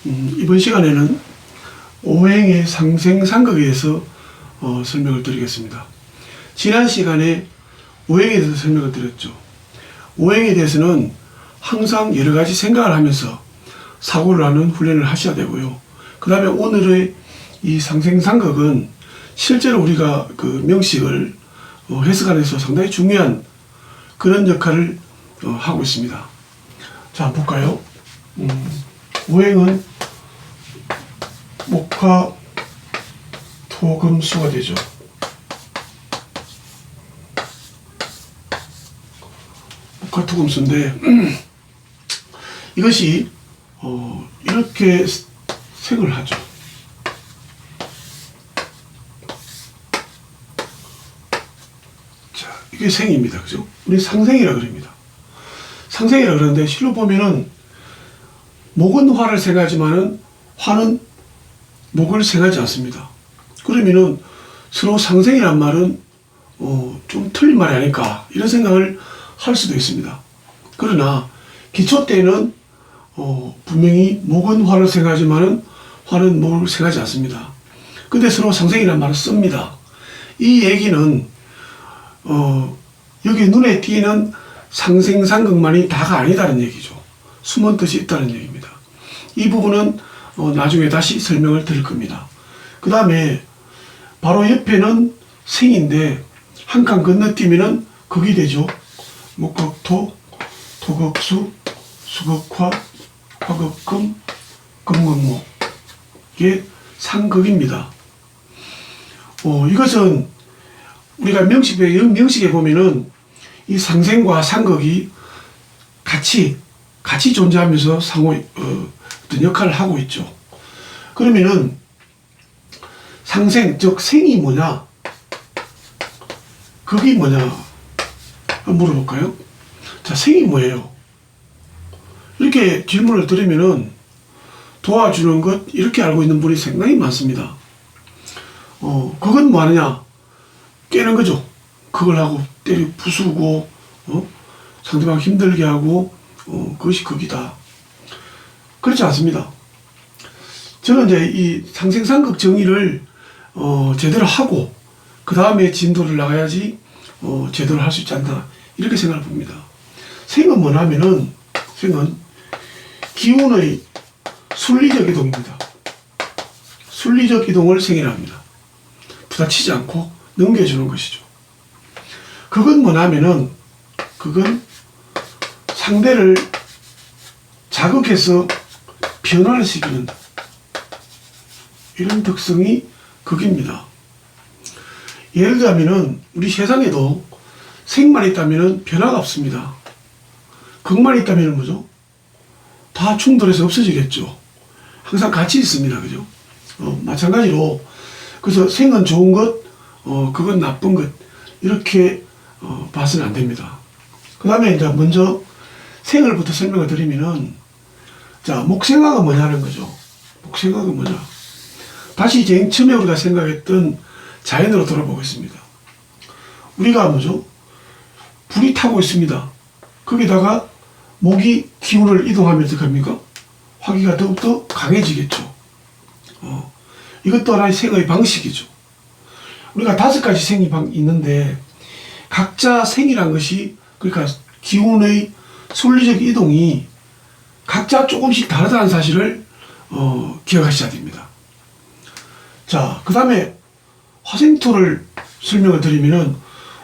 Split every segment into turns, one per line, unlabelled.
이번 시간에는 오행의 상생상극에 대해서 설명을 드리겠습니다. 지난 시간에 오행에 대해서 설명을 드렸죠. 오행에 대해서는 항상 여러 가지 생각을 하면서 사고를 하는 훈련을 하셔야 되고요. 그 다음에 오늘의 이 상생상극은 실제로 우리가 그 명식을 해석하면서 상당히 중요한 그런 역할을 하고 있습니다. 자, 한번 볼까요? 오행은 목화 토금수가 되죠. 목화 토금수인데 이것이 이렇게 색을 하죠. 자, 이게 생입니다. 그죠? 우리 상생이라 그럽니다. 상생이라 그러는데 실로 보면은 목은 화를 생각하지만은 화는 목을 생각하지 않습니다. 그러면은 서로 상생이란 말은 좀 틀린 말이 아닐까 이런 생각을 할 수도 있습니다. 그러나 기초 때는 분명히 목은 화를 생각하지만은 화는 목을 생각하지 않습니다. 근데 서로 상생이란 말을 씁니다. 이 얘기는 여기 눈에 띄는 상생상극만이 다가 아니다는 얘기죠. 숨은 뜻이 있다는 얘기입니다. 이 부분은 나중에 다시 설명을 드릴 겁니다. 그 다음에 바로 옆에는 생인데 한 칸 건너뛰면은 극이 되죠. 목극토, 토극수, 수극화, 화극금, 금극목. 이게 상극입니다. 이것은 우리가 명식에 보면은 이 상생과 상극이 같이 존재하면서 상호 어떤 역할을 하고 있죠. 그러면은 상생 즉 생이 뭐냐, 극이 뭐냐 한번 물어볼까요? 자, 생이 뭐예요? 이렇게 질문을 드리면은 도와주는 것 이렇게 알고 있는 분이 상당히 많습니다. 극은 뭐 하느냐? 깨는 거죠. 극을 하고 때리 부수고 상대방 힘들게 하고 그것이 극이다. 그렇지 않습니다. 저는 이제 이 상생상극 정의를 제대로 하고 그 다음에 진도를 나가야지 제대로 할 수 있지 않나 이렇게 생각을 봅니다. 생은 뭐냐면은 생은 기운의 순리적 이동입니다. 순리적 이동을 생이라 합니다. 부딪히지 않고 넘겨주는 것이죠. 극은 뭐냐면은 극은 상대를 자극해서 변화를 시키는 이런 특성이 극입니다. 예를 들자면은 우리 세상에도 생만 있다면은 변화가 없습니다. 극만 있다면은 뭐죠? 다 충돌해서 없어지겠죠. 항상 같이 있습니다. 그죠? 마찬가지로 그래서 생은 좋은 것, 극은 나쁜 것 이렇게 봐서는 안 됩니다. 그 다음에 이제 먼저 생을부터 설명을 드리면은 자, 목생화가 뭐냐는 거죠. 목생화가 뭐냐. 다시 제일 처음에 우리가 생각했던 자연으로 돌아보겠습니다. 우리가 뭐죠? 불이 타고 있습니다. 거기다가 목이 기운을 이동하면 어떻게 합니까? 화기가 더욱더 강해지겠죠. 이것도 하나의 생의 방식이죠. 우리가 5가지 생이 있는데 각자 생이란 것이 그러니까 기운의 순리적 이동이 각자 조금씩 다르다는 사실을 기억하셔야 됩니다. 자, 그 다음에 화생토를 설명을 드리면은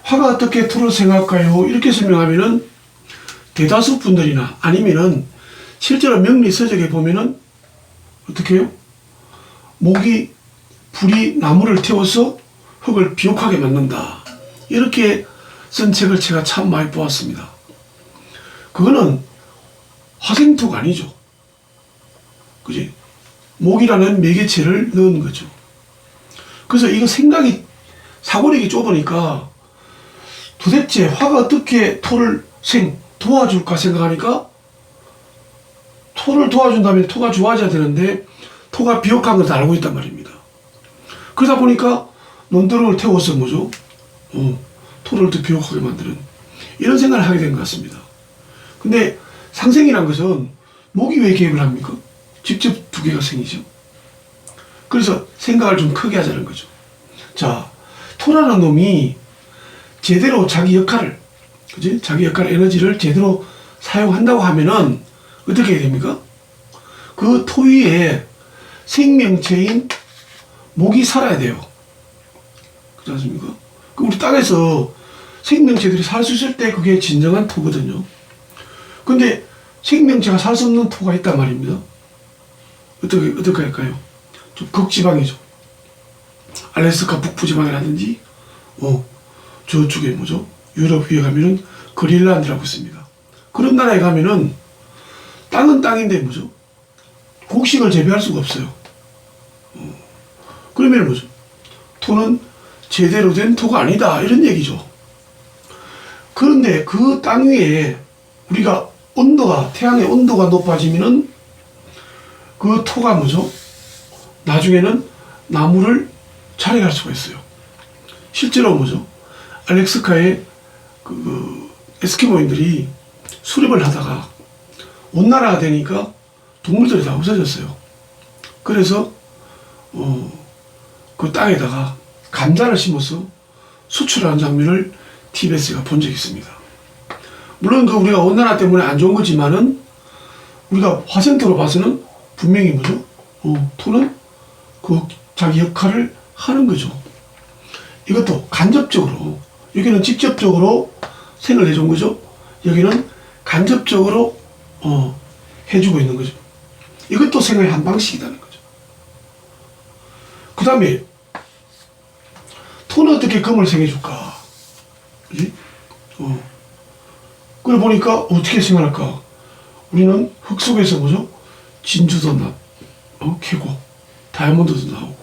화가 어떻게 토를 생각할까요? 이렇게 설명하면은 대다수 분들이나 아니면은 실제로 명리서적에 보면은 어떻게 해요? 목이 불이 나무를 태워서 흙을 비옥하게 만든다. 이렇게 쓴 책을 제가 참 많이 보았습니다. 그거는 화생토가 아니죠. 그지? 목이라는 매개체를 넣은 거죠. 그래서 이거 생각이, 사고력이 좁으니까 도대체 화가 어떻게 토를 도와줄까 생각하니까 토를 도와준다면 토가 좋아져야 되는데 토가 비옥한 걸 다 알고 있단 말입니다. 그러다 보니까 논두렁을 태워서 뭐죠? 토를 더 비옥하게 만드는 이런 생각을 하게 된 것 같습니다. 근데 상생이란 것은 목이 왜 개입을 합니까? 직접 두 개가 생기죠. 그래서 생각을 좀 크게 하자는 거죠. 자, 토라는 놈이 제대로 자기 역할을, 그지? 자기 역할 에너지를 제대로 사용한다고 하면은 어떻게 해야 됩니까? 그 토 위에 생명체인 목이 살아야 돼요. 그렇지 않습니까? 그 우리 땅에서 생명체들이 살 수 있을 때 그게 진정한 토거든요. 근데 생명체가 살 수 없는 토가 있단 말입니다. 어떻게 할까요? 좀 극지방이죠. 알래스카 북부지방이라든지, 저쪽에 뭐죠? 유럽 위에 가면은 그린란드라고 있습니다. 그런 나라에 가면은 땅은 땅인데 뭐죠? 곡식을 재배할 수가 없어요. 그러면 뭐죠? 토는 제대로 된 토가 아니다. 이런 얘기죠. 그런데 그 땅 위에 우리가 태양의 온도가 높아지면은 그 토가 뭐죠? 나중에는 나무를 자라갈 수가 있어요. 실제로 뭐죠? 알래스카의 에스키모인들이 수렵을 하다가 온난화가 되니까 동물들이 다 없어졌어요. 그래서 그 땅에다가 감자를 심어서 수출하는 장면을 TBS가 본 적이 있습니다. 물론 우리가 온난화 때문에 안 좋은 거지만은 우리가 화생토로 봐서는 분명히 뭐죠? 토는 그 자기 역할을 하는 거죠. 이것도 간접적으로, 여기는 직접적으로 생을 해준 거죠. 여기는 간접적으로 해주고 있는 거죠. 이것도 생의 한 방식이라는 거죠. 그 다음에 토는 어떻게 금을 생해줄까? 그지? 그래 보니까 어떻게 생활할까? 우리는 흙 속에서 뭐죠? 진주도 캐고, 다이아몬드도 나오고,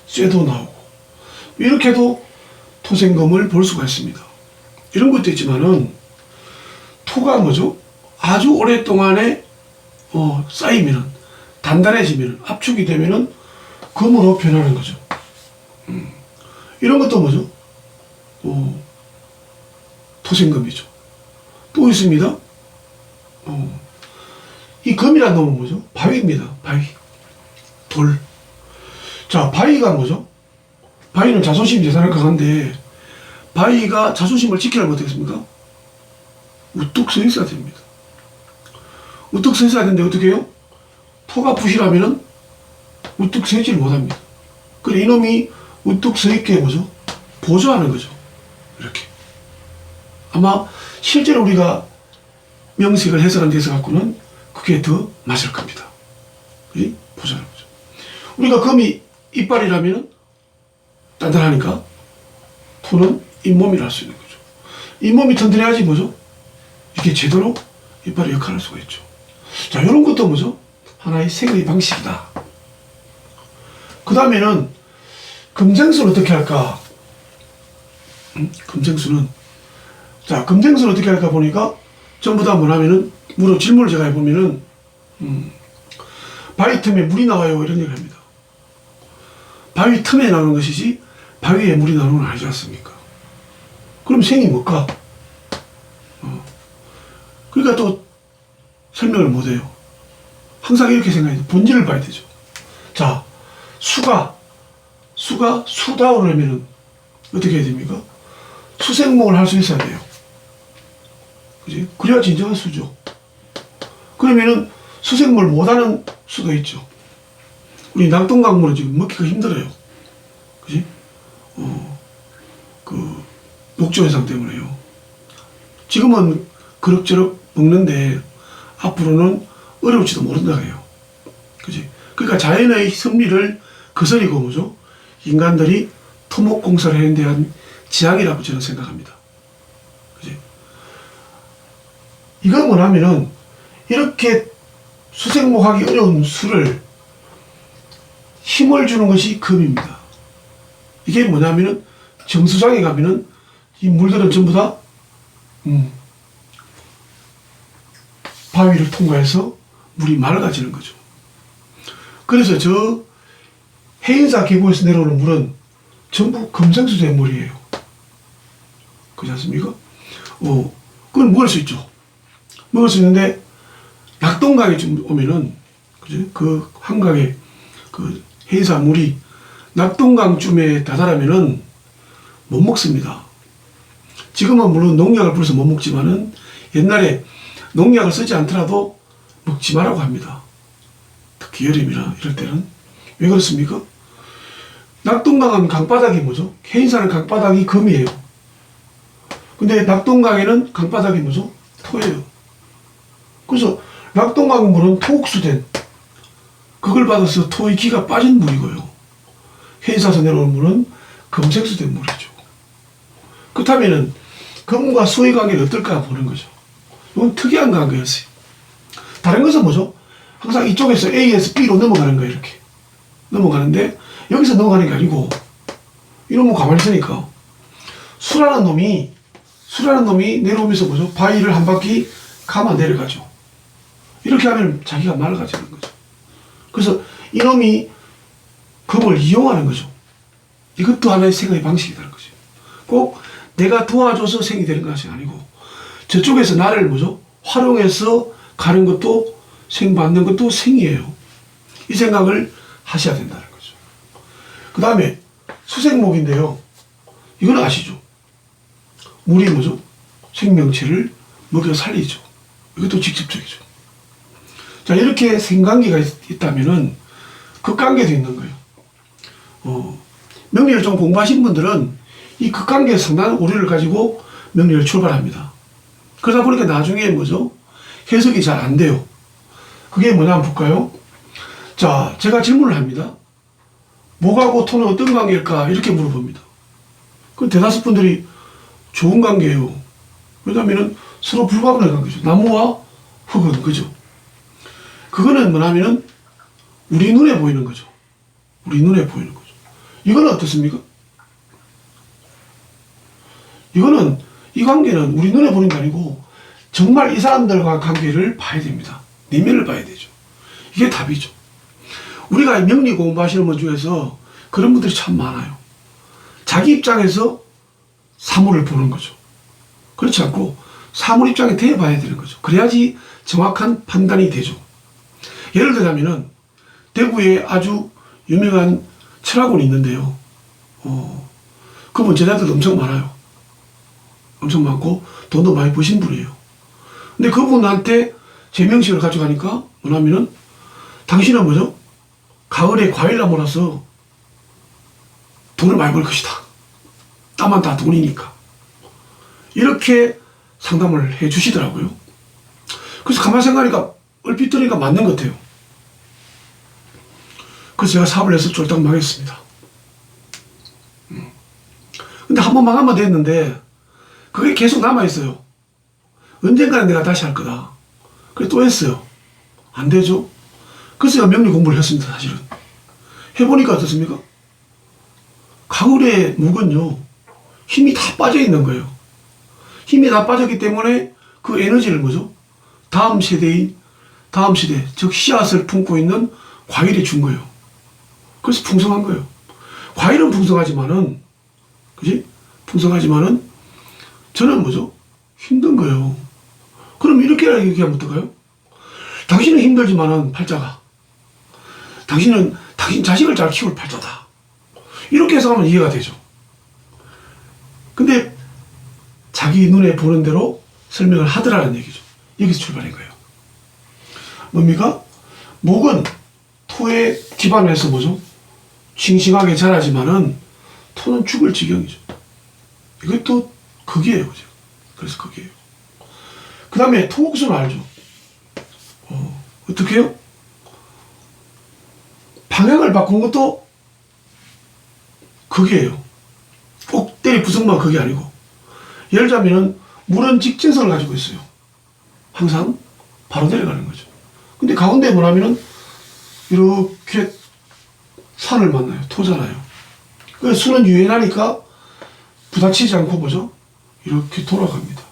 쇠도 나오고, 이렇게도 토생금을 볼 수가 있습니다. 이런 것도 있지만은, 토가 뭐죠? 아주 오랫동안에, 쌓이면은, 단단해지면은, 압축이 되면은, 금으로 변하는 거죠. 이런 것도 뭐죠? 토생금이죠. 또 있습니다. 이 금이라는 놈은 뭐죠? 바위입니다. 바위. 돌. 자, 바위가 뭐죠? 바위는 자존심이 대단히 강한데, 바위가 자존심을 지키려면 어떻게 했습니까? 우뚝 서 있어야 됩니다. 우뚝 서 있어야 되는데 어떻게 해요? 토가 부실하면은 우뚝 서 있지를 못합니다. 그래, 이놈이 우뚝 서 있게 뭐죠? 보조하는 거죠. 이렇게. 아마 실제로 우리가 명식을 해석한 데서 갖고는 그게 더 맞을 겁니다. 그지? 보조하는 거죠. 우리가 금이 이빨이라면 단단하니까 토는 잇몸이라 할 수 있는 거죠. 잇몸이 튼튼해야지 뭐죠? 이게 제대로 이빨의 역할을 할 수가 있죠. 자, 이런 것도 뭐죠? 하나의 생의 방식이다. 그 다음에는 금생수는 어떻게 할까? 금생수는, 자, 금생수는 어떻게 할까 보니까 전부 다 뭐냐면은, 질문을 제가 해보면은, 바위 틈에 물이 나와요. 이런 얘기를 합니다. 바위 틈에 나오는 것이지, 바위에 물이 나오는 건 아니지 않습니까? 그럼 생이 뭘까? 그러니까 또 설명을 못해요. 항상 이렇게 생각해요. 본질을 봐야 되죠. 자, 수가 수다우려면은 어떻게 해야 됩니까? 수생목을 할 수 있어야 돼요. 그지? 그래야 진정한 수죠. 그러면은 수생목을 못하는 수도 있죠. 우리 낙동강물은 지금 먹기가 힘들어요. 그지? 녹조 현상 때문에요. 지금은 그럭저럭 먹는데 앞으로는 어려울지도 모른다 해요. 그지? 그러니까 자연의 섭리를 거스리고 뭐죠? 인간들이 토목공사를 하는 데 한 지향이라고 저는 생각합니다. 그지? 이건 뭐냐면은 이렇게 수생목하기 어려운 수를 힘을 주는 것이 금입니다. 이게 뭐냐면은 정수장에 가면은 이 물들은 전부 다 바위를 통과해서 물이 맑아지는 거죠. 그래서 저 해인사 계곡에서 내려오는 물은 전부 금생수된 물이에요. 그렇지 않습니까? 그건 먹을 수 있죠. 먹을 수 있는데 낙동강에 좀 오면은 그지? 그 한강에 그 해산물이 낙동강쯤에 다다르면은 못 먹습니다. 지금은 물론 농약을 뿌려서 못 먹지만은 옛날에 농약을 쓰지 않더라도 먹지 말라고 합니다. 특히 여름이나 이럴 때는. 왜 그렇습니까? 낙동강은 강바닥이 뭐죠? 해인사는 강바닥이 금이에요. 근데 낙동강에는 강바닥이 뭐죠? 토예요. 그래서 낙동강 물은 토옥수된 그걸 받아서 토의 기가 빠진 물이고요. 해인사에서 내려오는 물은 금색수된 물이죠. 그렇다면은 금과 수의 관계는 어떨까 보는 거죠. 이건 특이한 관계였어요. 다른 것은 뭐죠? 항상 이쪽에서 A에서 B로 넘어가는 거예요. 이렇게 넘어가는데 여기서 넘어가는 게 아니고 이러면 가만히 있으니까 수라는 놈이 내려오면서 뭐죠? 바위를 한 바퀴 감아 내려가죠. 이렇게 하면 자기가 말라가지는 거죠. 그래서 이놈이 금을 이용하는 거죠. 이것도 하나의 생각의 방식이라는 거죠. 꼭 내가 도와줘서 생이 되는 것이 아니고 저쪽에서 나를 뭐죠? 활용해서 가는 것도 생 받는 것도 생이에요. 이 생각을 하셔야 된다는 거죠. 그 다음에 수생목인데요. 이건 아시죠? 물이 뭐죠? 생명체를 먹여 살리죠. 이것도 직접적이죠. 자, 이렇게 생관계가 있다면은 극관계도 있는 거예요. 명리를 좀 공부하신 분들은 이 극관계에 상당한 오류를 가지고 명리를 출발합니다. 그러다 보니까 나중에 뭐죠? 해석이 잘 안 돼요. 그게 뭐냐 한번 볼까요? 자, 제가 질문을 합니다. 목하고 토는 어떤 관계일까? 이렇게 물어봅니다. 그 대다수 분들이 좋은 관계예요. 왜냐하면 서로 불가분의 관계죠. 나무와 흙은, 그죠? 그거는 뭐냐면은 우리 눈에 보이는 거죠. 우리 눈에 보이는 거죠. 이거는 어떻습니까? 이거는, 이 관계는 우리 눈에 보이는 게 아니고 정말 이 사람들과 관계를 봐야 됩니다. 내면을 봐야 되죠. 이게 답이죠. 우리가 명리 공부하시는 분 중에서 그런 분들이 참 많아요. 자기 입장에서 사물을 보는 거죠. 그렇지 않고 사물 입장에 대해봐야 되는 거죠. 그래야지 정확한 판단이 되죠. 예를 들자면은 대구에 아주 유명한 철학원이 있는데요. 그분 제자들도 엄청 많아요. 엄청 많고 돈도 많이 버신 분이에요. 근데 그분한테 제명식을 가져가니까 뭐냐면은 당신은 뭐죠? 가을에 과일나무라서 돈을 많이 벌 것이다. 나만 다 돈이니까. 이렇게 상담을 해 주시더라고요. 그래서 가만히 생각하니까 얼핏 들으니까 맞는 것 같아요. 그래서 제가 사업을 해서 쫄딱 망했습니다. 근데 한 번 망하면 됐는데 그게 계속 남아있어요. 언젠가는 내가 다시 할 거다. 그래서 또 했어요. 안 되죠? 그래서 제가 명리 공부를 했습니다. 사실은. 해보니까 어떻습니까? 가을의 묵은요. 힘이 다 빠져 있는 거예요. 힘이 다 빠졌기 때문에 그 에너지를 뭐죠? 다음 세대, 즉 씨앗을 품고 있는 과일에 준 거예요. 그래서 풍성한 거예요. 과일은 풍성하지만은, 그지? 풍성하지만은 저는 뭐죠? 힘든 거예요. 그럼 이렇게 얘기하면 어떨까요? 당신은 힘들지만은 팔자가. 당신 자식을 잘 키울 팔자다. 이렇게 해석하면 이해가 되죠. 근데 자기 눈에 보는 대로 설명을 하더라는 얘기죠. 여기서 출발한 거예요. 뭡니까? 목은 토의 기반에서 뭐죠? 싱싱하게 자라지만은 토는 죽을 지경이죠. 이것도 극이에요. 그죠? 그래서 극이에요. 그 다음에 토옥수는 알죠? 어떻게 해요? 방향을 바꾼 것도 극이에요. 꼭 때리 부승만 극이 아니고. 예를 들자면은 물은 직진선을 가지고 있어요. 항상 바로 내려가는 거죠. 근데 가운데 뭐냐면은 이렇게 산을 만나요. 토잖아요. 그래서 수는 유연하니까 부딪히지 않고 뭐죠? 이렇게 돌아갑니다.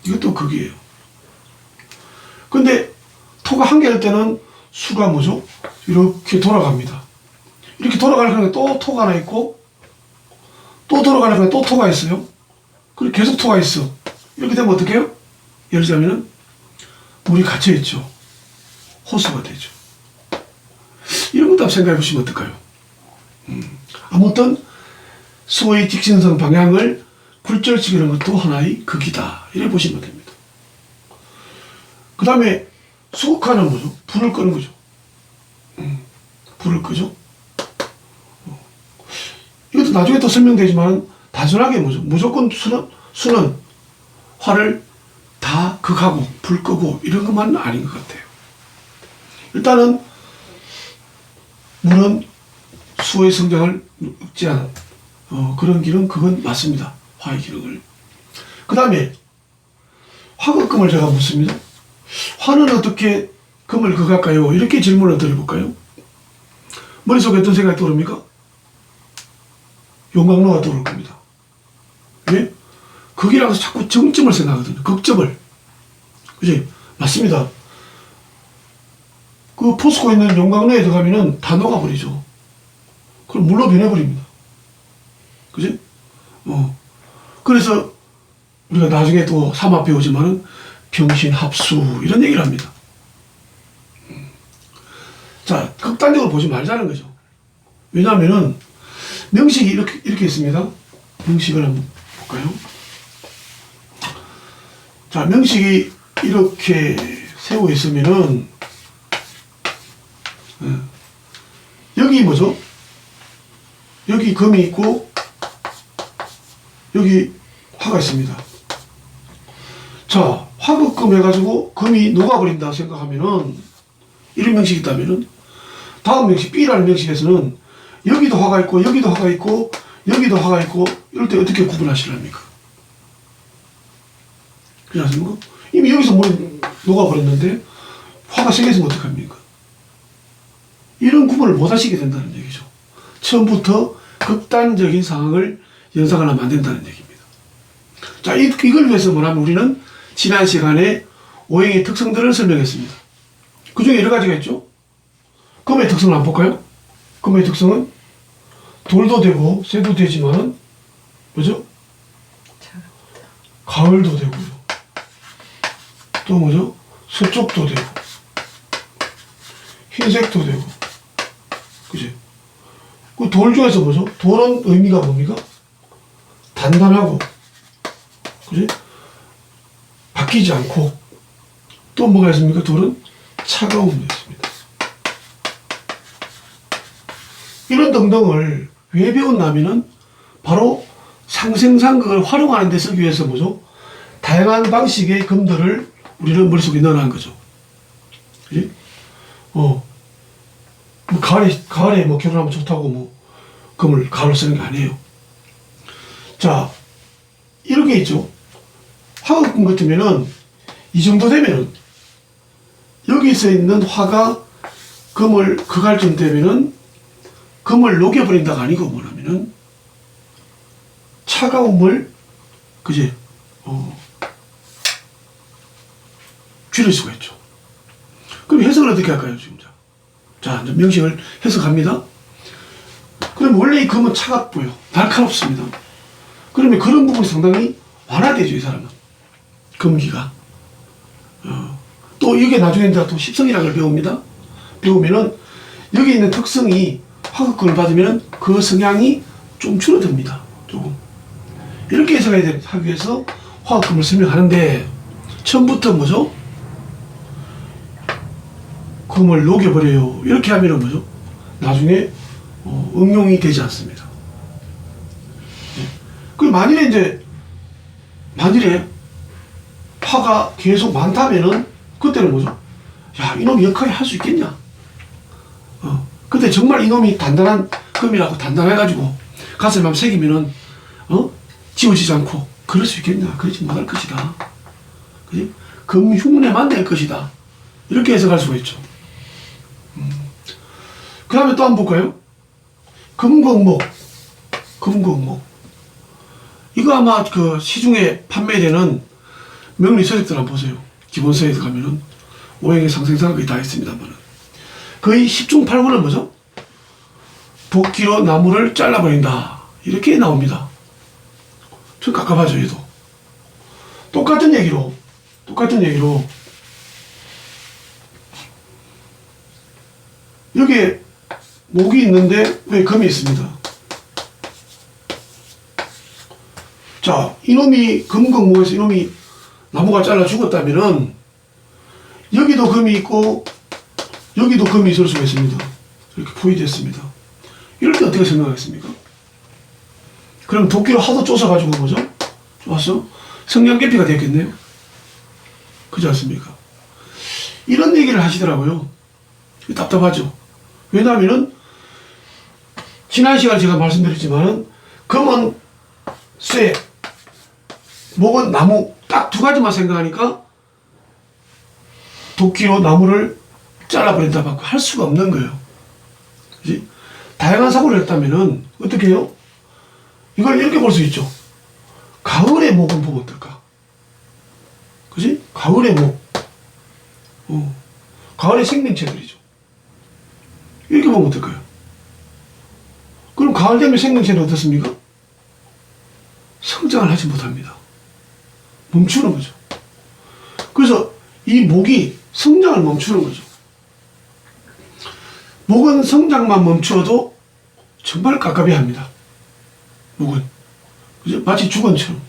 이것도 극이에요. 근데 토가 한 개일 때는 수가 뭐죠? 이렇게 돌아갑니다. 이렇게 돌아가는 또 토가 하나 있고 또 돌아가는 또 토가 있어요. 그리고 계속 토가 있어. 이렇게 되면 어떻게 해요? 예를 들자면은 물이 갇혀있죠. 호수가 되죠. 이런 것도 한번 생각해 보시면 어떨까요? 아무튼 수의 직신성 방향을 굴절시키는 것도 하나의 극이다. 이렇게 보시면 됩니다. 그 다음에 수극화는 뭐죠? 불을 끄는 거죠. 불을 끄죠. 이것도 나중에 또 설명되지만 단순하게 뭐죠? 무조건 수는 화를 다 극하고 불 끄고 이런 것만은 아닌 것 같아요. 일단은 물은 수의 성장을 억제하는 그런 기능, 그건 맞습니다. 화의 기능을. 그 다음에 화극금을 제가 묻습니다. 화는 어떻게 금을 극할까요? 이렇게 질문을 드려볼까요? 머릿속에 어떤 생각이 떠오릅니까? 용광로가 떠오를 겁니다. 왜? 극이라고 해서 자꾸 정점을 생각하거든요. 극점을. 그지? 맞습니다. 그 포스코 있는 용광로에 들어가면은 다 녹아버리죠. 그럼 물로 변해버립니다. 그지? 그래서 우리가 나중에 또 삼합 배우지만은 병신합수 이런 얘기를 합니다. 자, 극단적으로 보지 말자는 거죠. 왜냐하면은 명식이 이렇게 있습니다. 명식을 한번 볼까요? 자, 명식이 이렇게 세워 있으면은 여기 뭐죠? 여기 금이 있고 여기 화가 있습니다. 자, 화극금 해가지고 금이 녹아버린다 생각하면은 이런 명식이 있다면은 다음 명식 B라는 명식에서는 여기도 화가 있고 여기도 화가 있고 여기도 화가 있고 이럴 때 어떻게 구분하시랍니까? 그렇지 않습니까? 이미 여기서 물이 녹아버렸는데 화가 생겼으면 어떡합니까? 이런 구분을 못 하시게 된다는 얘기죠. 처음부터 극단적인 상황을 연상을 하면 안 된다는 얘기입니다. 자, 이걸 위해서 뭐냐면 우리는 지난 시간에 오행의 특성들을 설명했습니다. 그 중에 여러 가지가 있죠. 금의 특성을 한번 볼까요? 금의 특성은 돌도 되고 쇠도 되지만 뭐죠? 가을도 되고요. 또 뭐죠? 서쪽도 되고 흰색도 되고 그지? 그 돌 중에서 뭐죠? 돌은 의미가 뭡니까? 단단하고 그지? 바뀌지 않고 또 뭐가 있습니까? 돌은 차가움도 있습니다. 이런 등등을 왜 배웠냐면은 바로 상생상극을 활용하는 데 쓰기 위해서 뭐죠? 다양한 방식의 금들을 우리는 머릿속에 넣어놓은 거죠. 그지? 뭐 가을에 뭐 결혼하면 좋다고 뭐 금을 가을로 쓰는 게 아니에요. 자, 이렇게 있죠. 화극금 같으면은 이 정도 되면은 여기서 있는 화가 금을 극할 쯤 되면은 금을 녹여버린다가 아니고 뭐냐면은 차가움을 그제 줄일 수가 있죠. 그럼 해석을 어떻게 할까요, 지금? 자, 이제 명식을 해석합니다. 그럼 원래 이 금은 차갑고요. 날카롭습니다. 그러면 그런 부분이 상당히 완화되죠, 이 사람은. 금기가. 또 이게 나중에 이제 또 십성이라는 걸 배웁니다. 배우면은 여기 있는 특성이 화극금을 받으면은 그 성향이 좀 줄어듭니다. 조금. 이렇게 해석하기 위해서 화극금을 설명하는데 처음부터 뭐죠? 금을 녹여버려요. 이렇게 하면은 뭐죠? 나중에 응용이 되지 않습니다. 네. 그리고 만일에 화가 계속 많다면은 그때는 뭐죠? 야, 이놈이 역할을 할 수 있겠냐? 근데 정말 이놈이 단단한 금이라고 단단해가지고 가슴에 한번 새기면은 지워지지 않고 그럴 수 있겠냐? 그러지 못할 것이다. 그지? 금 흉내만 낼 것이다. 이렇게 해석할 수가 있죠. 그 다음에 또 한번 볼까요? 금극목. 이거 아마 그 시중에 판매되는 명리 서적들 한번 보세요. 기본서에서 가면은 오행의 상생상극이 다 있습니다만은 거의 10중 8구는 뭐죠? 도끼로 나무를 잘라버린다. 이렇게 나옵니다. 좀 깝깝하죠, 얘도. 똑같은 얘기로 여기에 목이 있는데 왜 금이 있습니다. 자, 이놈이 금극목에서 이놈이 나무가 잘라 죽었다면은 여기도 금이 있고 여기도 금이 있을 수가 있습니다. 이렇게 포위됐습니다. 이럴 때 어떻게 생각하겠습니까? 그럼 도끼로 하도 쪼서가지고 뭐죠? 좋았어? 성냥개피가 됐겠네요. 그렇지 않습니까? 이런 얘기를 하시더라고요. 답답하죠. 왜냐하면은 지난 시간에 제가 말씀드렸지만은 금은 쇠, 목은 나무, 딱 두 가지만 생각하니까 도끼로 나무를 잘라버린다 밖에 할 수가 없는 거예요. 그치? 다양한 사고를 했다면은 어떻게 해요? 이걸 이렇게 볼 수 있죠. 가을의 목은 보면 어떨까? 그지? 가을의 목. 가을의 생명체들이죠. 이렇게 보면 어떨까요? 그럼 가을 되면 생명체는 어떻습니까? 성장을 하지 못합니다. 멈추는 거죠. 그래서 이 목이 성장을 멈추는 거죠. 목은 성장만 멈추어도 정말 깝깝해합니다. 목은. 그죠? 마치 죽은 처럼.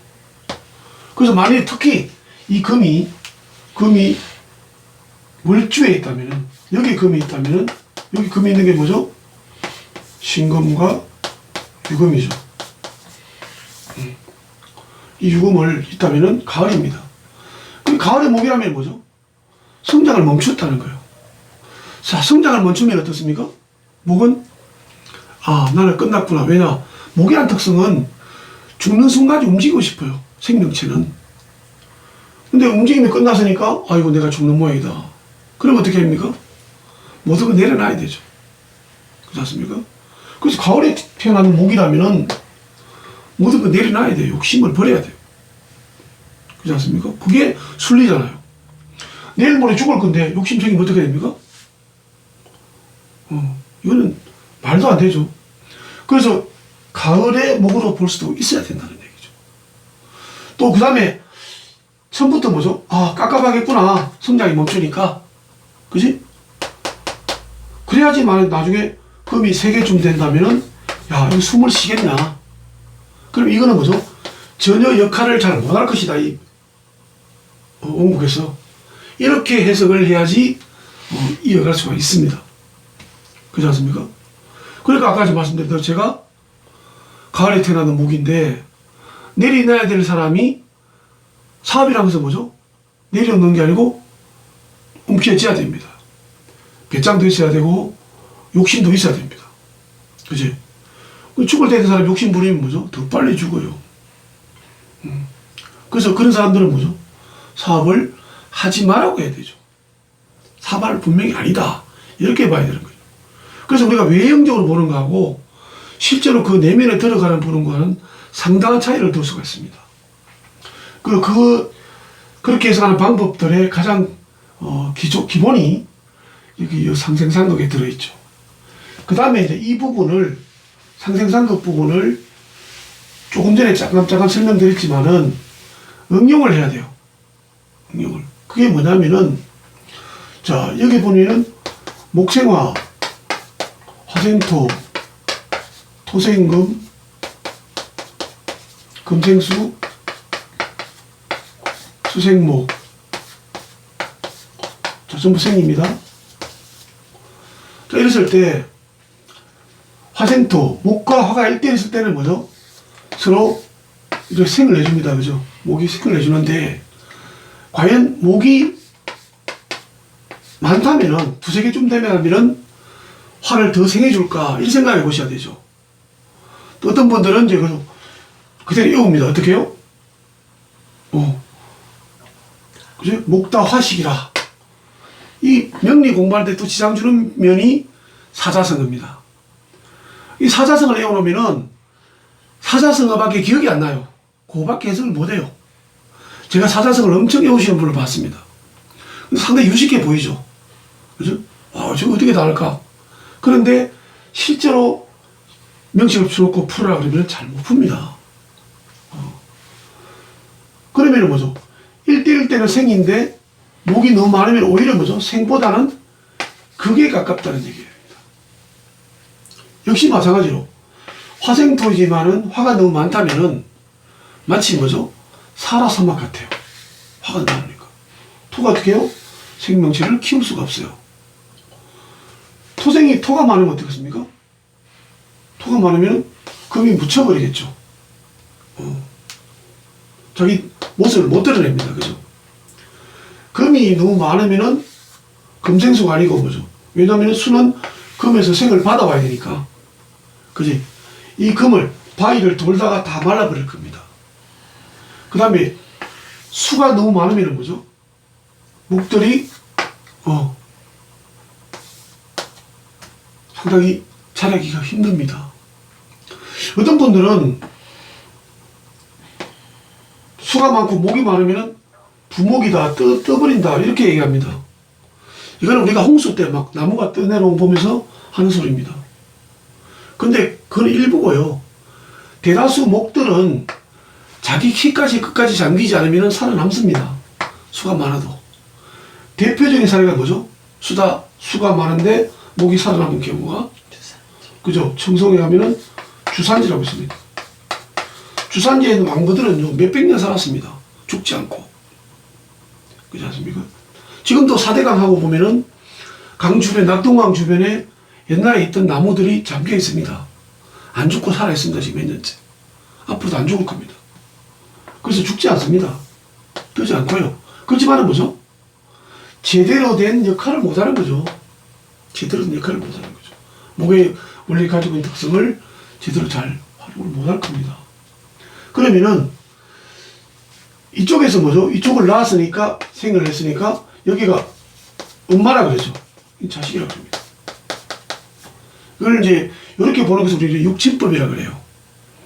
그래서 만약에 특히 이 금이 월주에 있다면은, 여기 금이 있다면은, 여기 금이 있는 게 뭐죠? 신금과 유금이죠. 이 유금을 있다면은 가을입니다. 그 가을의 목이라면 뭐죠? 성장을 멈췄다는 거예요. 자, 성장을 멈추면 어떻습니까? 목은, 아, 나는 끝났구나. 왜냐? 목이란 특성은 죽는 순간 움직이고 싶어요. 생명체는. 근데 움직임이 끝났으니까, 아이고, 내가 죽는 모양이다. 그럼 어떻게 합니까? 모든 걸 내려놔야 되죠. 그렇지 않습니까? 그래서 가을에 태어난 목이라면은 모든 걸 내려놔야 돼요. 욕심을 버려야 돼요. 그렇지 않습니까? 그게 순리잖아요. 내일 모레 죽을 건데 욕심 생기면 어떻게 됩니까? 이거는 말도 안 되죠. 그래서 가을의 목으로 볼 수도 있어야 된다는 얘기죠. 또 그 다음에 처음부터 뭐죠? 아, 깝깝하겠구나. 성장이 멈추니까. 그지? 그래야지만 나중에 금이 3개쯤 된다면은, 야, 이거 숨을 쉬겠냐. 그럼 이거는 뭐죠? 전혀 역할을 잘 못할 것이다. 이 원국에서. 이렇게 해석을 해야지 이어갈 수가 있습니다. 그렇지 않습니까? 그러니까 아까 말씀드린 대로 제가 가을에 태어나는 목인데 내려놔야 될 사람이 사업이라면서 뭐죠? 내려놓는 게 아니고 움켜쥐어야 됩니다. 배짱도 있어야 되고 욕심도 있어야 됩니다. 그치? 죽을 때 된 사람이 욕심 부리면 뭐죠? 더 빨리 죽어요. 그래서 그런 사람들은 뭐죠? 사업을 하지 말라고 해야 되죠. 사업을 분명히 아니다. 이렇게 봐야 되는 거예요. 그래서 우리가 외형적으로 보는 거하고 실제로 그 내면에 들어가는 보는 거는 상당한 차이를 둘 수가 있습니다. 그렇게 해석하는 방법들의 가장 기본이 여기 상생상극에 들어있죠. 그 다음에 이제 이 부분을, 상생상극 부분을 조금 전에 잠깐 설명드렸지만은 응용을 해야 돼요. 응용을. 그게 뭐냐면은, 자, 여기 보면은 목생화, 화생토, 토생금, 금생수, 수생목. 자, 전부 생입니다. 자, 이랬을 때, 화생토, 목과 화가 1대1 있을 때는 뭐죠? 서로 이렇게 생을 내줍니다. 그죠? 목이 생을 내주는데, 과연 목이 많다면은, 2-3개쯤 되면은, 화를 더 생해줄까? 이 생각해 보셔야 되죠. 또 어떤 분들은 이제 그대로 이옵니다. 어떻게 해요? 그죠? 목다 화식이라. 이 명리 공부할 때 또 지장 주는 면이 사자성어입니다. 이 사자성어를 외워놓으면은 사자성어밖에 기억이 안 나요. 그거밖에 해석을 못해요. 제가 사자성어를 엄청 외우시는 분을 봤습니다. 상당히 유식해 보이죠. 그죠? 저거 어떻게 다를까? 그런데 실제로 명식을 풀어놓고 풀으라 그러면 잘 못 풉니다. 그러면 뭐죠? 1대1 때는 생인데 목이 너무 많으면 오히려 뭐죠? 생보다는 극에 가깝다는 얘기입니다. 역시 마찬가지로 화생토이지만은 화가 너무 많다면은 마치 뭐죠? 사라사막 같아요. 화가 많으니까. 토가 어떻게 해요? 생명체를 키울 수가 없어요. 토가 많으면 어떻겠습니까? 토가 많으면 금이 묻혀버리겠죠. 자기 모습을 못 드러냅니다. 그죠? 금이 너무 많으면은 금생수가 아니고 뭐죠? 왜냐하면 수는 금에서 색을 받아와야 되니까. 그지? 이 금을, 바위를 돌다가 다 말라버릴 겁니다. 그 다음에 수가 너무 많으면 뭐죠? 목들이, 상당히 자라기가 힘듭니다. 어떤 분들은 수가 많고 목이 많으면 부목이다, 떠버린다, 이렇게 얘기합니다. 이거는 우리가 홍수 때 막 나무가 떠내려온 보면서 하는 소리입니다. 근데 그건 일부고요. 대다수 목들은 자기 키까지 끝까지 잠기지 않으면 살아남습니다. 수가 많아도. 대표적인 사례가 뭐죠? 수가 많은데 목이 살아남은 경우가, 그죠? 청송에 가면은 주산지라고 있습니다. 주산지에 있는 왕부들은 몇백 년 살았습니다. 죽지 않고. 그렇지 않습니까? 지금도 사대강하고 보면은 강 주변, 낙동강 주변에 옛날에 있던 나무들이 잠겨 있습니다. 안 죽고 살아 있습니다. 지금 몇 년째. 앞으로도 안 죽을 겁니다. 그래서 죽지 않습니다. 뜨지 않고요. 그렇지만은 뭐죠? 제대로 된 역할을 못하는 거죠. 제대로 된 역할을 못하는 거죠. 목의 원래 가지고 있는 특성을 제대로 잘 활용을 못할 겁니다. 그러면은 이쪽에서 뭐죠? 이쪽을 낳았으니까, 생을 했으니까 여기가 엄마라 그러죠. 자식이라고 합니다. 이걸 이제 이렇게 보는 것을 우리 육친법이라 그래요.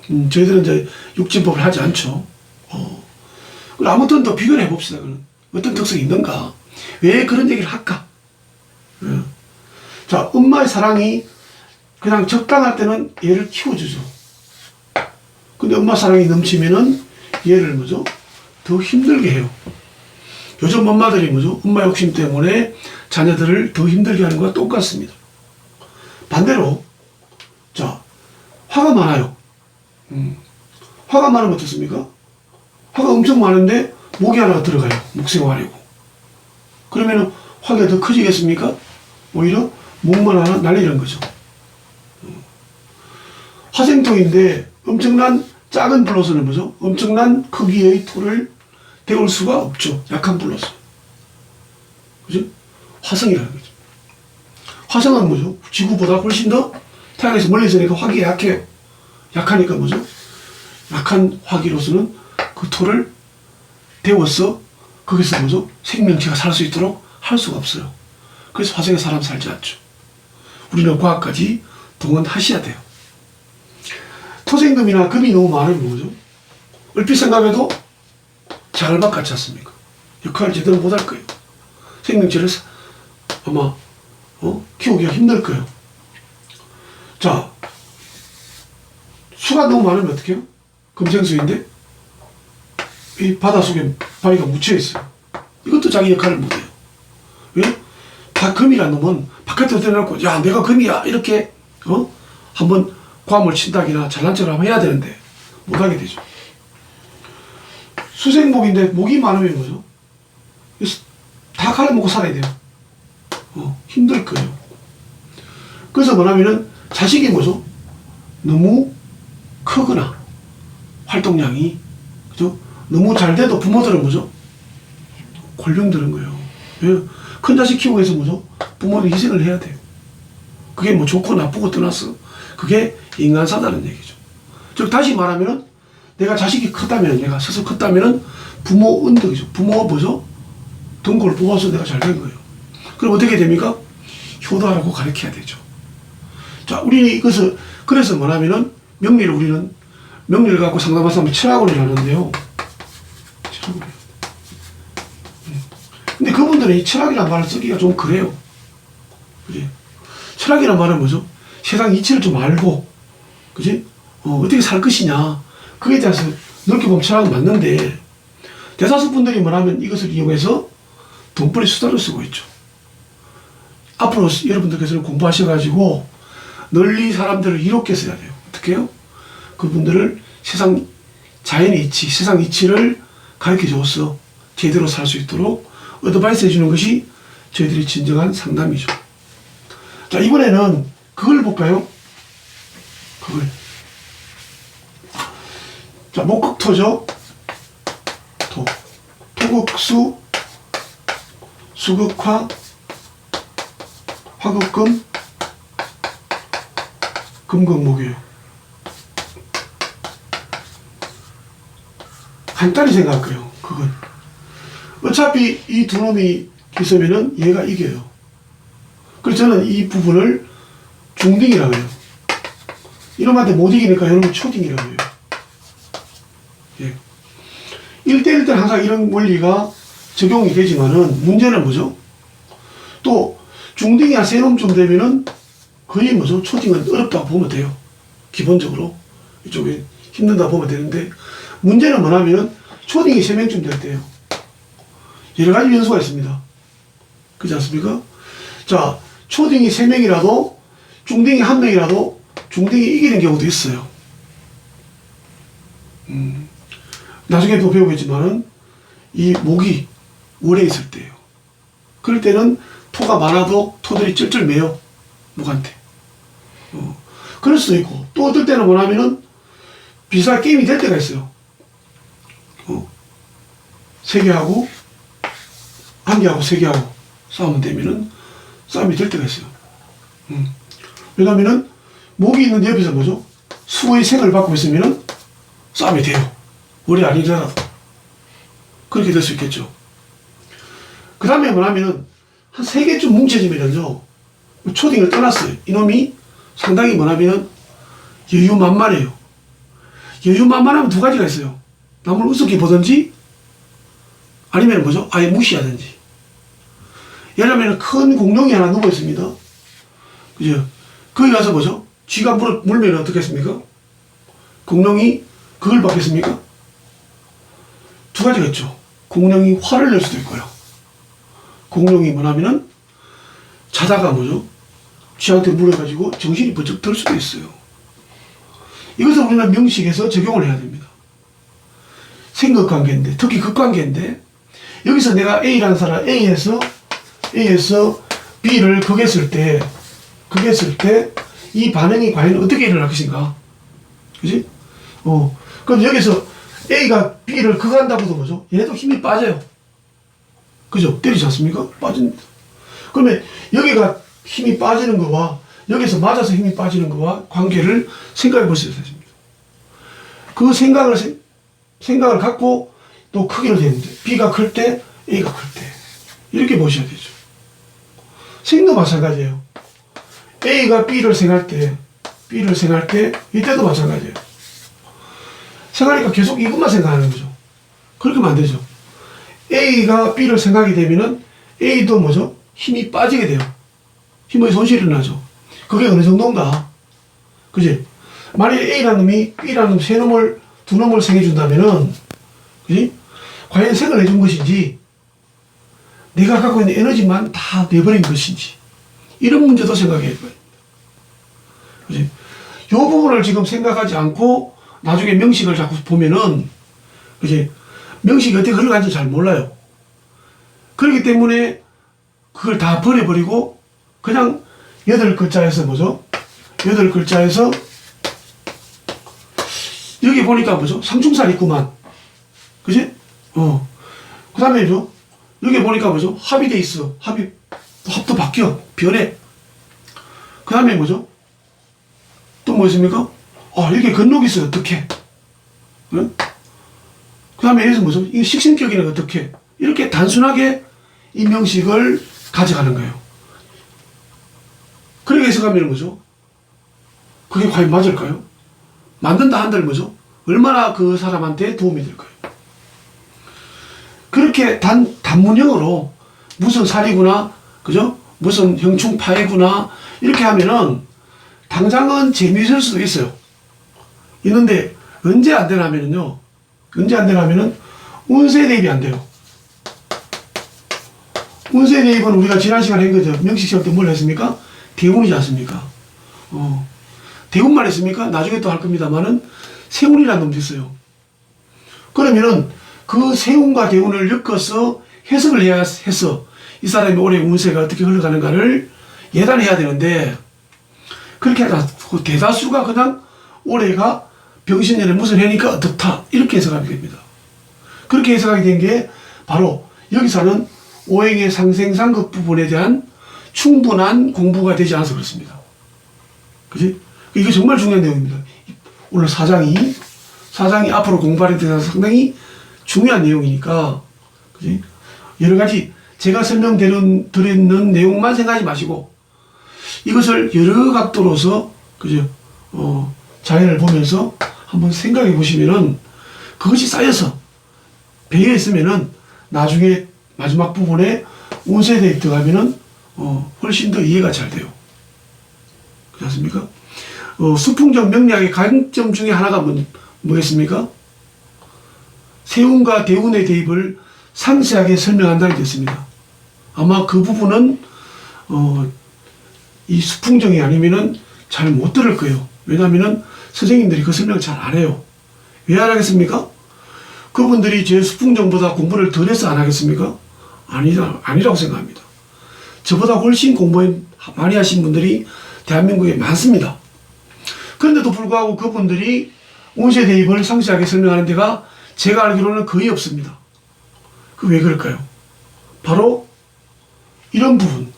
저희들은 이제 육친법을 하지 않죠. 그럼 아무튼 더 비교를 해봅시다. 그는 어떤 특성이 있는가? 왜 그런 얘기를 할까? 자, 엄마의 사랑이 그냥 적당할 때는 얘를 키워주죠. 근데 엄마 사랑이 넘치면은 얘를 뭐죠? 더 힘들게 해요. 요즘 엄마들이 뭐죠? 엄마 욕심 때문에 자녀들을 더 힘들게 하는 것과 똑같습니다. 반대로, 자, 화가 많아요. 화가 많으면 어떻습니까? 화가 엄청 많은데 목이 하나가 들어가요. 목생활이고. 그러면 화가 더 커지겠습니까? 오히려 목만 하나 날리는 거죠. 화생토인데 엄청난 작은 불로서는 뭐죠? 엄청난 크기의 토를 데울 수가 없죠. 약한 불로서. 그죠? 화성이라는 거죠. 화성은 뭐죠? 지구보다 훨씬 더 태양에서 멀리 있으니까 화기에 약해요. 약하니까 뭐죠? 약한 화기로서는 그 토를 데워서 거기서 뭐죠? 생명체가 살 수 있도록 할 수가 없어요. 그래서 화성에 사람 살지 않죠. 우리는 과학까지 동원하셔야 돼요. 토생금이나 금이 너무 많으면 뭐죠? 얼핏 생각해도 자갈밭 같지 않습니까? 역할을 제대로 못할 거예요. 생명체를 아마 키우기가 힘들 거예요. 자, 수가 너무 많으면 어떻게 해요? 금생수인데 이 바닷속에 바위가 묻혀있어요. 이것도 자기 역할을 못해요. 왜? 다 금이란 놈은 바깥에 내놓고 야 내가 금이야 이렇게 한번 괌을 친다기나 잘난 척을 한번 해야 되는데 못하게 되죠. 수생목인데 목이 많으면 뭐죠? 다 갈아먹고 살아야 돼요. 힘들 거예요. 그래서 뭐냐면은 자식이 뭐죠? 너무 크거나 활동량이 그죠? 너무 잘 돼도 부모들은 뭐죠? 골병드는 거예요. 왜? 큰 자식 키우기 위해서 뭐죠? 부모는 희생을 해야 돼요. 그게 뭐 좋고 나쁘고 떠나서 그게 인간사다는 얘기죠. 즉 다시 말하면은 내가 자식이 컸다면 내가 스스로 컸다면은 부모 은덕이죠. 부모가 뭐죠? 등골을 뽑아서 내가 잘 된 거예요. 그럼 어떻게 됩니까? 효도하라고 가르쳐야 되죠. 자, 우리 이것을 그래서 뭐냐면은 우리는 명리를 갖고 상담하면 철학원을 하는데요. 철학원이요. 근데 그분들은 이 철학이라는 말을 쓰기가 좀 그래요. 그지? 철학이라는 말은 뭐죠? 세상 이치를 좀 알고, 그지? 어떻게 살 것이냐. 그에 대해서 넓게 보면 철학은 맞는데, 대다수 분들이 뭐냐면 이것을 이용해서 돈벌이 수단을 쓰고 있죠. 앞으로 여러분들께서는 공부하셔가지고, 널리 사람들을 이롭게 써야 돼요. 어떻게 해요? 그분들을 세상 자연의 이치, 세상 이치를 가르쳐 줘서 제대로 살 수 있도록 어드바이스 해주는 것이 저희들이 진정한 상담이죠. 자, 이번에는 그걸 볼까요? 그걸. 자, 목극토죠. 토. 토극수, 수극화, 화극금, 금극목이에요. 간단히 생각할게요. 그건. 어차피 이 두 놈이 있으면은 얘가 이겨요. 그래서 저는 이 부분을 중딩이라고 해요. 이놈한테 못 이기니까 이놈을 초딩이라고 해요. 예. 1대1 때는 항상 이런 원리가 적용이 되지만은 문제는 뭐죠? 또 중딩이 한 세 놈쯤 되면은 거의 뭐죠? 초딩은 어렵다고 보면 돼요. 기본적으로. 이쪽에 힘든다고 보면 되는데 문제는 뭐냐면은 초딩이 3명쯤 될 때예요. 여러 가지 변수가 있습니다. 그렇지 않습니까? 자, 초딩이 3명이라도 중딩이 1명이라도 중딩이 이기는 경우도 있어요. 나중에 또 배우겠지만은 이 목이 오래 있을 때예요. 그럴 때는 토가 많아도 토들이 쩔쩔 매요. 목한테. 그럴 수도 있고 또 어떨 때는 뭐냐면은 비슷한 게임이 될 때가 있어요. 3개하고 1개하고 3개하고 싸우면 되면은 싸움이 될 때가 있어요. 왜냐면은 목이 있는데 옆에서 뭐죠? 수의 생을 받고 있으면은 싸움이 돼요. 우리 아니더라도. 그렇게 될 수 있겠죠. 그 다음에 뭐냐면은 한 3개쯤 뭉쳐지면은요, 초딩을 떠났어요. 이놈이 상당히 뭐냐면은 여유만만해요. 여유만만하면 두 가지가 있어요. 남을 우습게 보든지 아니면 뭐죠? 아예 무시하든지. 예를 들면 큰 공룡이 하나 누워 있습니다. 그죠? 거기 가서 뭐죠? 쥐가 물면 어떻겠습니까? 공룡이 그걸 받겠습니까? 두 가지가 있죠. 공룡이 화를 낼 수도 있고요. 공룡이 뭐냐면은 자다가 뭐죠? 쥐한테 물어가지고 정신이 번쩍 들 수도 있어요. 이것을 우리는 명식에서 적용을 해야 됩니다. 생각관계인데, 특히 극관계인데, 여기서 내가 A라는 사람, A에서 B를 극했을 때, 이 반응이 과연 어떻게 일어날 것인가? 그지? 그럼 여기서 A가 B를 극한다고도 뭐죠? 얘도 힘이 빠져요. 그죠? 때리지 않습니까? 빠집니다. 그러면 여기가 힘이 빠지는 거와 여기서 맞아서 힘이 빠지는 거와 관계를 생각해 볼 수 있습니다. 그 생각을 갖고 또 크기로 되는데 B가 클 때, A가 클 때. 이렇게 보셔야 되죠. 생도 마찬가지예요. A가 B를 생각할 때, 이때도 마찬가지예요. 생각하니까 계속 이것만 생각하는 거죠. 그렇게 하면 안 되죠. A가 B를 생각하게 되면은 A도 뭐죠? 힘이 빠지게 돼요. 힘의 손실이 일어나죠. 그게 어느 정도인가? 그지? 만약에 A라는 놈이 B라는 놈 두 놈을 생겨준다면은, 그지? 과연 생을 해준 것인지, 내가 갖고 있는 에너지만 다 내버린 것인지, 이런 문제도 생각해야 됩니다. 그지? 이 부분을 지금 생각하지 않고, 나중에 명식을 자꾸 보면은, 그지? 명식이 어떻게 흘러가는지 잘 몰라요. 그렇기 때문에, 그걸 다 버려버리고, 그냥 8글자에서 뭐죠? 8글자에서, 여기 보니까 뭐죠? 상충살 있구만. 그지? 그 다음에 죠 여기 보니까 뭐죠? 합이 돼 있어. 합도 바뀌어. 변해. 그 다음에 뭐죠? 또 뭐 있습니까? 여기 건너기 있어요. 어떡해? 응? 그 다음에 여기서 뭐죠? 이 식신격이는 어떻게? 이렇게 단순하게 이 명식을 가져가는 거예요. 그렇게 해석하면 뭐죠? 그게 과연 맞을까요? 만든다 한들 뭐죠? 얼마나 그 사람한테 도움이 될까요? 그렇게 단문형으로 무슨 살이구나, 그죠? 무슨 형충파해구나, 이렇게 하면은 당장은 재미있을 수도 있어요. 있는데 언제 안 되냐면은요, 운세 대입이 안 돼요. 운세 대입은 우리가 지난 시간에 한 거죠. 명식 시험 때 뭘 했습니까? 대운이지 않습니까? 대운만 했습니까? 나중에 또 할 겁니다만은 세운이라는 놈도 있어요. 그러면은 그 세운과 대운을 엮어서 해석을 해야 해서 이 사람이 올해 운세가 어떻게 흘러가는가를 예단해야 되는데, 그렇게 하다 대다수가 그냥 올해가 병신년에 무슨 해니까 어떻다 이렇게 해석하게 됩니다. 그렇게 해석하게 된 게 바로 여기서는 오행의 상생상극 부분에 대한 충분한 공부가 되지 않아서 그렇습니다. 그지? 이게 정말 중요한 내용입니다. 오늘 사장이 앞으로 공부하는 데 있어서 상당히 중요한 내용이니까, 그지? 여러 가지 제가 설명드리는 내용만 생각하지 마시고, 이것을 여러 각도로서, 그죠? 자연을 보면서 한번 생각해 보시면은, 그것이 쌓여서 배어 있으면은 나중에 마지막 부분에 운세에 대해 들어가면은 훨씬 더 이해가 잘 돼요. 그렇지 않습니까? 수풍적 명리학의 강점 중에 하나가 뭐겠습니까? 세운과 대운의 대입을 상세하게 설명한다고 되어 있습니다. 아마 그 부분은 이 수풍정이 아니면은 잘 못 들을 거예요. 왜냐하면은 선생님들이 그 설명을 잘 안 해요. 왜 안 하겠습니까? 그분들이 제 수풍정보다 공부를 덜 해서 안 하겠습니까? 아니라고 생각합니다. 저보다 훨씬 공부 많이 하신 분들이 대한민국에 많습니다. 그런데도 불구하고 그분들이 운세 대입을 상세하게 설명하는 데가 제가 알기로는 거의 없습니다. 그 왜 그럴까요? 바로 이런 부분,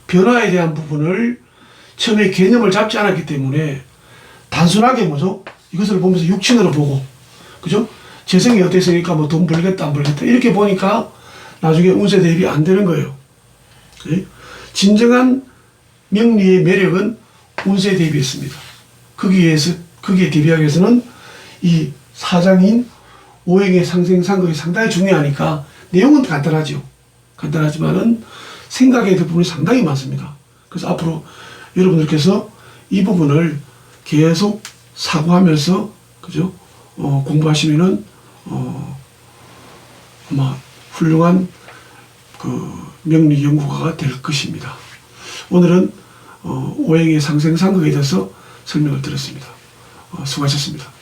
변화에 대한 부분을 처음에 개념을 잡지 않았기 때문에 단순하게 뭐죠? 이것을 보면서 육친으로 보고, 그죠? 재성이 어땠으니까 뭐 돈 벌겠다 안 벌겠다 이렇게 보니까 나중에 운세 대입이 안 되는 거예요. 네? 진정한 명리의 매력은 운세 대입이 있습니다. 거기에 대비하기 위해서는 이 사장인 오행의 상생상극이 상당히 중요하니까, 내용은 간단하죠. 간단하지만은 생각해야 될 부분이 상당히 많습니다. 그래서 앞으로 여러분들께서 이 부분을 계속 사고하면서, 그죠? 공부하시면은 아마 훌륭한 그 명리 연구가가 될 것입니다. 오늘은 오행의 상생상극에 대해서 설명을 드렸습니다. 수고하셨습니다.